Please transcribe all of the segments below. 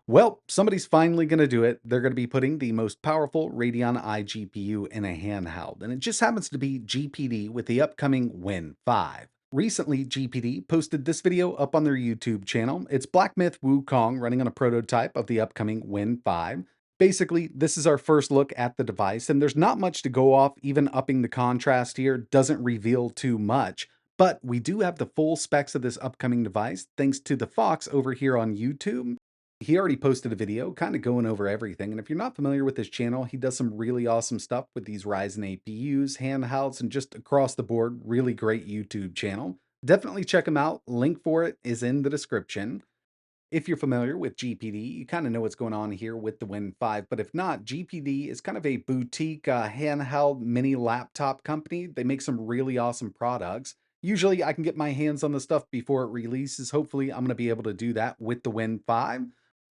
Well, somebody's finally going to do it. They're going to be putting the most powerful Radeon iGPU in a handheld, and it just happens to be GPD with the upcoming Win 5. Recently, GPD posted this video up on their YouTube channel. It's Black Myth Wukong running on a prototype of the upcoming Win 5. Basically, this is our first look at the device, and there's not much to go off. Even upping the contrast here doesn't reveal too much. But we do have the full specs of this upcoming device thanks to the Fox over here on YouTube. He already posted a video kind of going over everything. And if you're not familiar with his channel, he does some really awesome stuff with these Ryzen APUs, handhelds, and just across the board, really great YouTube channel. Definitely check him out. Link for it is in the description. If you're familiar with GPD, you kind of know what's going on here with the Win 5. But if not, GPD is kind of a boutique handheld mini laptop company. They make some really awesome products. Usually I can get my hands on the stuff before it releases. Hopefully I'm going to be able to do that with the Win 5.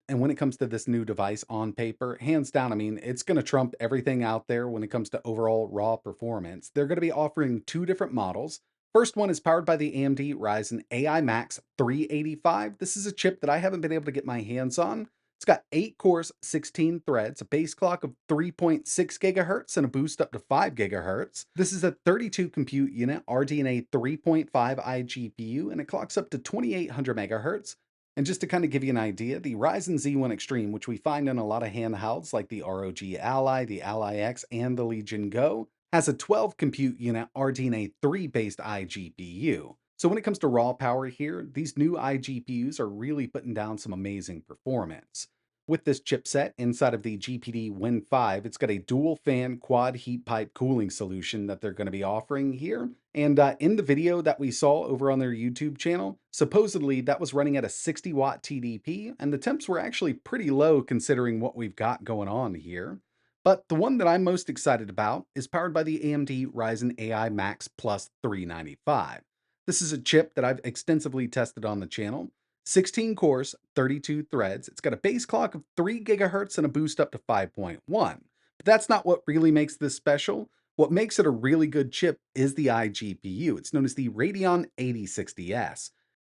And when it comes to this new device on paper, hands down, I mean, it's going to trump everything out there when it comes to overall raw performance. They're going to be offering two different models. First one is powered by the AMD Ryzen AI Max 385. This is a chip that I haven't been able to get my hands on. It's got 8 cores, 16 threads, a base clock of 3.6 gigahertz, and a boost up to 5 gigahertz. This is a 32 compute unit RDNA 3.5 iGPU, and it clocks up to 2800 megahertz. And just to kind of give you an idea, the Ryzen Z1 Extreme, which we find in a lot of handhelds like the ROG Ally, the Ally X, and the Legion Go, has a 12 compute unit RDNA 3 based iGPU. So when it comes to raw power here, these new iGPUs are really putting down some amazing performance. With this chipset inside of the GPD Win 5, it's got a dual fan quad heat pipe cooling solution that they're going to be offering here. And in the video that we saw over on their YouTube channel, supposedly that was running at a 60-watt TDP, and the temps were actually pretty low considering what we've got going on here. But the one that I'm most excited about is powered by the AMD Ryzen AI Max Plus 395. This is a chip that I've extensively tested on the channel. 16 cores, 32 threads. It's got a base clock of 3 gigahertz and a boost up to 5.1. But that's not what really makes this special. What makes it a really good chip is the iGPU. It's known as the Radeon 8060S.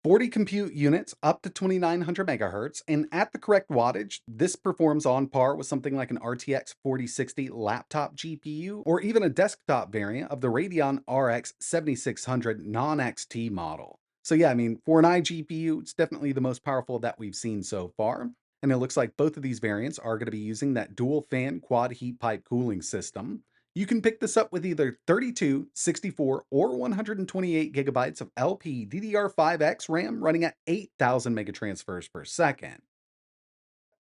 40 compute units up to 2900 megahertz, and at the correct wattage, this performs on par with something like an RTX 4060 laptop GPU or even a desktop variant of the Radeon RX 7600 non-XT model. So yeah, I mean, for an iGPU, it's definitely the most powerful that we've seen so far. And it looks like both of these variants are going to be using that dual fan quad heat pipe cooling system. You can pick this up with either 32, 64, or 128 gigabytes of LPDDR5X RAM running at 8,000 megatransfers per second.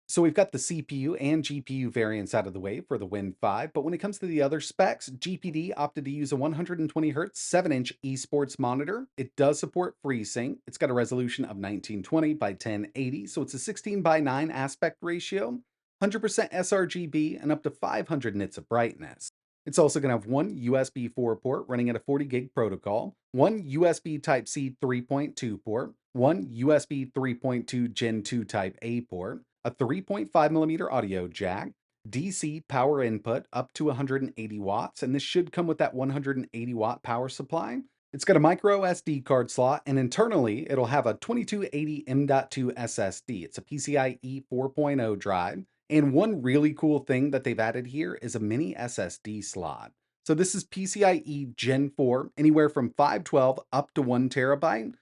So we've got the CPU and GPU variants out of the way for the Win 5, but when it comes to the other specs, GPD opted to use a 120Hz 7-inch esports monitor. It does support FreeSync. It's got a resolution of 1920 by 1080, so it's a 16 by 9 aspect ratio, 100% sRGB, and up to 500 nits of brightness. It's also going to have one USB 4 port running at a 40 gig protocol, one USB Type-C 3.2 port, one USB 3.2 Gen 2 Type A port, a 3.5 millimeter audio jack, DC power input up to 180 watts, and this should come with that 180 watt power supply. It's got a micro SD card slot, and internally, it'll have a 2280 M.2 SSD. It's a PCIe 4.0 drive. And one really cool thing that they've added here is a mini SSD slot. So this is PCIe Gen 4, anywhere from 512 up to 1 terabyte.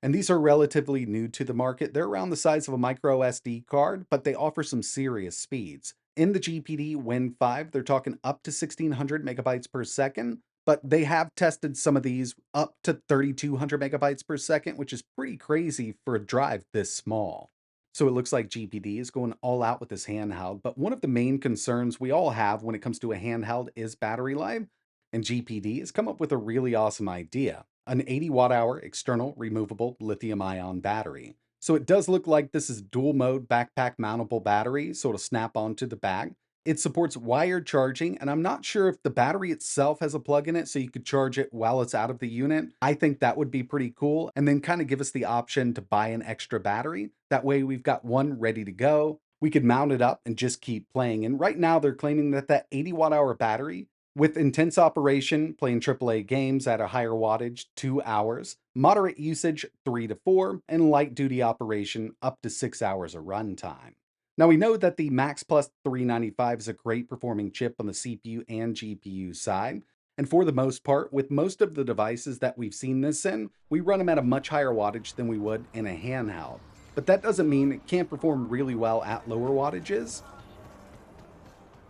And these are relatively new to the market. They're around the size of a micro SD card, but they offer some serious speeds. In the GPD Win 5, they're talking up to 1600 megabytes per second, but they have tested some of these up to 3200 megabytes per second, which is pretty crazy for a drive this small. So it looks like GPD is going all out with this handheld, but one of the main concerns we all have when it comes to a handheld is battery life, and GPD has come up with a really awesome idea, an 80 watt hour external removable lithium ion battery. So it does look like this is dual mode backpack mountable battery, so it'll snap onto the back. It supports wired charging, and I'm not sure if the battery itself has a plug in it so you could charge it while it's out of the unit. I think that would be pretty cool, and then kind of give us the option to buy an extra battery. That way we've got one ready to go. We could mount it up and just keep playing. And right now they're claiming that that 80 watt hour battery with intense operation, playing AAA games at a higher wattage, 2 hours, moderate usage, 3 to 4, and light duty operation, up to 6 hours of runtime. Now we know that the Max Plus 395 is a great performing chip on the CPU and GPU side. And for the most part, with most of the devices that we've seen this in, we run them at a much higher wattage than we would in a handheld. But that doesn't mean it can't perform really well at lower wattages.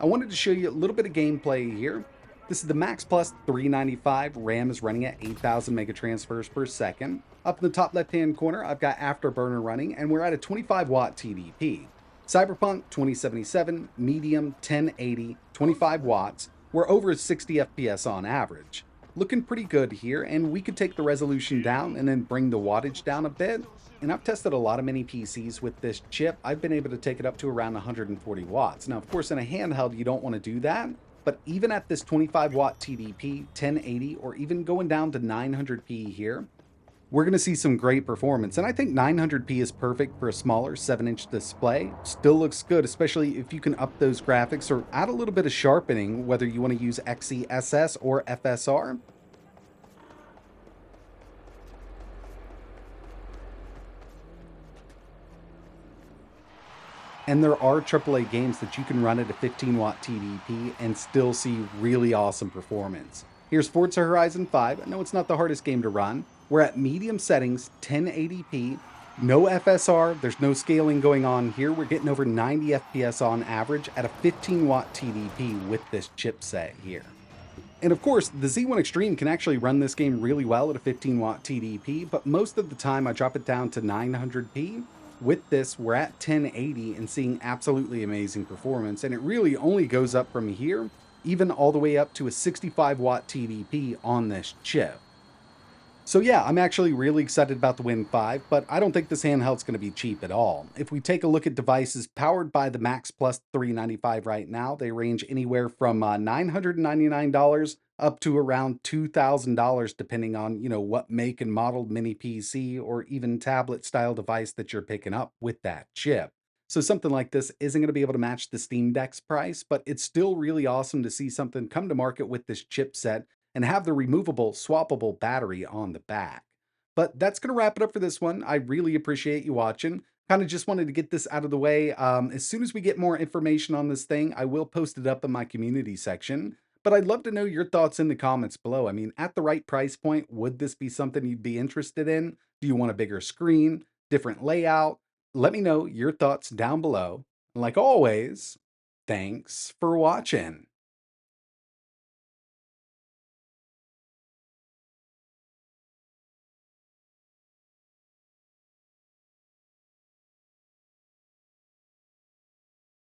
I wanted to show you a little bit of gameplay here. This is the Max Plus 395. RAM is running at 8,000 megatransfers per second. Up in the top left-hand corner, I've got Afterburner running, and we're at a 25-watt TDP. Cyberpunk 2077, medium, 1080, 25 watts. We're over 60 FPS on average. Looking pretty good here, and we could take the resolution down and then bring the wattage down a bit. And I've tested a lot of mini PCs with this chip. I've been able to take it up to around 140 watts. Now, of course, in a handheld, you don't want to do that. But even at this 25 watt TDP, 1080, or even going down to 900p here, we're going to see some great performance. And I think 900p is perfect for a smaller 7-inch display. Still looks good, especially if you can up those graphics or add a little bit of sharpening, whether you want to use XeSS or FSR. And there are AAA games that you can run at a 15-watt TDP and still see really awesome performance. Here's Forza Horizon 5. I know it's not the hardest game to run. We're at medium settings, 1080p, no FSR, there's no scaling going on here. We're getting over 90 FPS on average at a 15-watt TDP with this chipset here. And of course, the Z1 Extreme can actually run this game really well at a 15-watt TDP, but most of the time I drop it down to 900p. With this, we're at 1080 and seeing absolutely amazing performance, and it really only goes up from here, even all the way up to a 65-watt TDP on this chip. So yeah, I'm actually really excited about the Win 5, but I don't think this handheld's going to be cheap at all. If we take a look at devices powered by the Max Plus 395 right now, they range anywhere from $999 up to around $2,000 depending on, what make and model mini PC or even tablet style device that you're picking up with that chip. So something like this isn't going to be able to match the Steam Deck's price, but it's still really awesome to see something come to market with this chipset and have the removable, swappable battery on the back. But that's going to wrap it up for this one. I really appreciate you watching. Kind of just wanted to get this out of the way. As soon as we get more information on this thing, I will post it up in my community section. But I'd love to know your thoughts in the comments below. I mean, at the right price point, would this be something you'd be interested in? Do you want a bigger screen, different layout? Let me know your thoughts down below. And like always, thanks for watching.